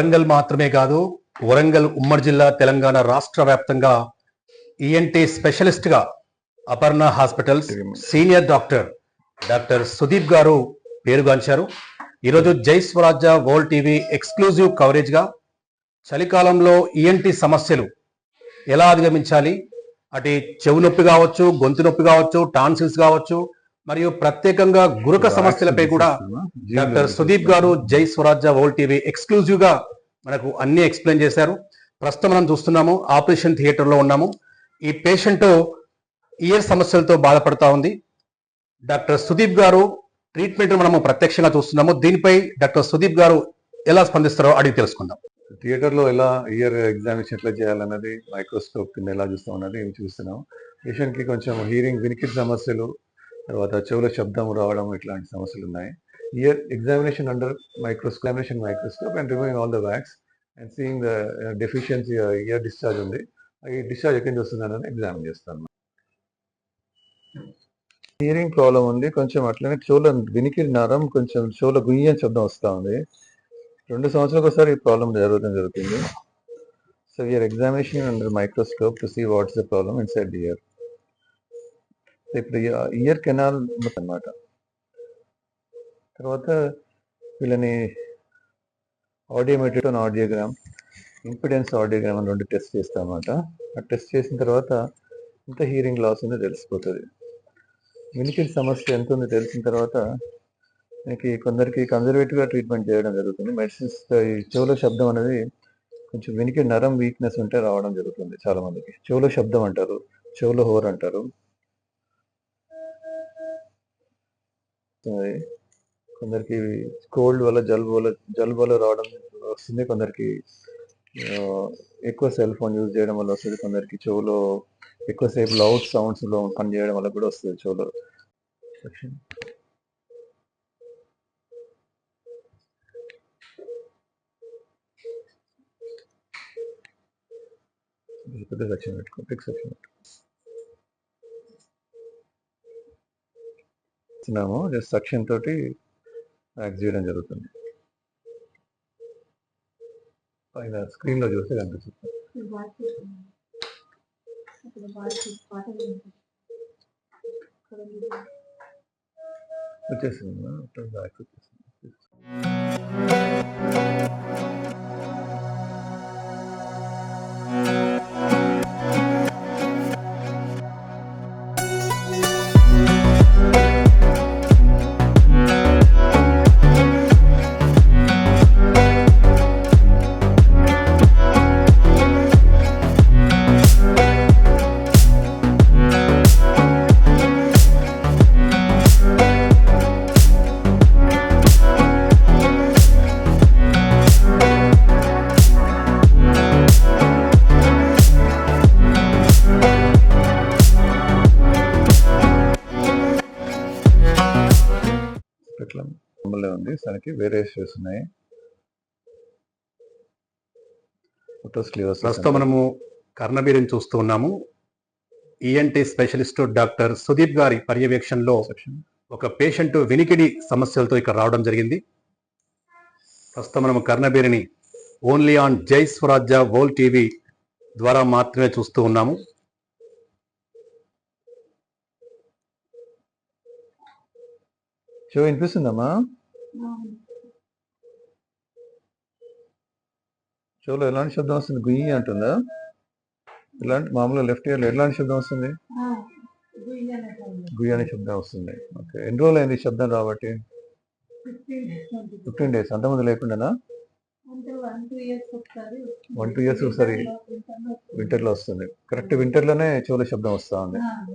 వరంగల్ మాత్రమే కాదు, వరంగల్ ఉమ్మడి జిల్లా తెలంగాణ రాష్ట్ర వ్యాప్తంగా ఈఎన్టీ స్పెషలిస్ట్ గా Aparna hospitals senior doctor Sudeep గారు పేరుగాంచారు. ఈరోజు జై స్వరాజ్య వరల్డ్ టీవీ ఎక్స్క్లూజివ్ కవరేజ్ గా చలికాలంలో ఈఎన్టీ సమస్యలు ఎలా అధిగమించాలి, అటు చెవు నొప్పి కావచ్చు, గొంతు నొప్పి కావచ్చు, టాన్సిల్స్ కావచ్చు, మరియు ప్రత్యేకంగా గురక సమస్యలపై కూడా డాక్టర్ సుదీప్ గారు జై స్వరాజ్య వరల్డ్ టీవీ ఎక్స్క్లూజివ్ గా మనకు అన్ని ఎక్స్ప్లెయిన్ చేశారు. ప్రస్తుతం మనం చూస్తున్నాము, ఆపరేషన్ థియేటర్ లో ఉన్నాము. ఈ పేషెంట్ ఇయర్ సమస్యలతో బాధపడతా ఉంది. డాక్టర్ సుదీప్ గారు ట్రీట్మెంట్ మనము ప్రత్యక్షంగా చూస్తున్నాము. దీనిపై డాక్టర్ సుదీప్ గారు ఎలా స్పందిస్తారో అడిగి తెలుసుకుందాం. థియేటర్ లో ఎలా ఇయర్ ఎగ్జామినేషన్ ఎట్లా చేయాలన్నది, మైక్రోస్కోప్ కింద ఎలా చూస్తాం అన్నది ఇవి చూస్తున్నాం. పేషెంట్ కి కొంచెం వినికిడి సమస్యలు, తర్వాత చెవుల శబ్దం రావడం, ఇట్లాంటి సమస్యలు ఉన్నాయి. Year examination under microscope and removing all the wax and seeing the deficiency year discharge ఉంది. ఈ డిశ్చార్జ్ ఎక్కడి నుంచి వస్తుంది అన్నది ఎగ్జామిన్ చేస్తాను. హియరింగ్ ప్రాబ్లం ఉంది కొంచెం, అట్లనే చెవుల వినికిడి నరం కొంచెం చెవుల గుయ్యని శబ్దం వస్తూ ఉంది. 2 సంవత్సరాలకు ఒకసారి ఈ ప్రాబ్లం జరుగుతుంది. So ear examination under microscope to see what's the problem inside the ear. ఇప్పుడు ఇయర్ కెనాల్ అన్నమాట. తర్వాత వీళ్ళని ఆడియోమెట్రీ, ఆడియోగ్రామ్, ఇంపిడెన్స్ ఆడియోగ్రామ్ అని 2 టెస్ట్ చేస్తాం అన్నమాట. ఆ టెస్ట్ చేసిన తర్వాత ఎంత హియరింగ్ లాస్ ఉందో తెలిసిపోతుంది. వినికిడి సమస్య ఎంత ఉందో తెలిసిన తర్వాత మనకి కొందరికి కన్జర్వేటివ్గా ట్రీట్మెంట్ చేయడం జరుగుతుంది. మెడిసిన్స్, ఈ చెవుల శబ్దం అనేది కొంచెం వినికిడి నరం వీక్నెస్ ఉంటే రావడం జరుగుతుంది. చాలా మందికి చెవుల శబ్దం అంటారు, చెవుల హోర్ అంటారు. కొందరికి కోల్డ్ వల్ల జలుబు వల్ల రావడం వస్తుంది. కొందరికి ఎక్కువ సెల్ ఫోన్ యూజ్ చేయడం వల్ల వస్తుంది. కొందరికి చెవులో ఎక్కువసేపు లౌడ్ సౌండ్స్ లో పని చేయడం వల్ల కూడా వస్తుంది చెవులో. పెద్ద సెక్షన్ పెట్టుకో, పిక్ సెక్షన్ పెట్టుకున్నాము. జస్ట్ సెక్షన్ తోటి యాక్ట్ చేయడం జరుగుతుంది. పైన స్క్రీన్ లో చూస్తే కనిపిస్తుంది. వచ్చేసింది. బ్యాక్ వచ్చేసింది. ఉంది, దానికి వేరే ఇష్యూస్ ఉన్నాయి. ప్రస్తుతం మనము కర్ణబీరిని చూస్తూ ఉన్నాము. ఈఎన్టీ స్పెషలిస్ట్ డాక్టర్ సుదీప్ గారి పర్యవేక్షణలో ఒక పేషెంట్ వినికిడి సమస్యలతో ఇక్కడ రావడం జరిగింది. ప్రస్తుతం మనము కర్ణబీరిని ఓన్లీ ఆన్ జై స్వరాజ్య వరల్డ్ టీవీ ద్వారా మాత్రమే చూస్తూ ఉన్నాము. చెవు వినిపిస్తుందమ్మా? చెవులో ఎలాంటి శబ్దం వస్తుంది? గుయ్యి అంటుందా? ఇలాంటి మామూలుగా లెఫ్ట్ ఇయర్లో ఎలాంటి శబ్దం వస్తుంది? గుయ్యి అనే శబ్దం వస్తుంది. ఓకే, ఎన్ని రోజులు అయింది శబ్దం రాబట్టి? 15 days. అంతకుముందు లేకుండానా? 1-2 years ఒకసారి వింటర్లో వస్తుంది. కరెక్ట్ వింటర్లోనే చెవుల శబ్దం వస్తూ ఉంది.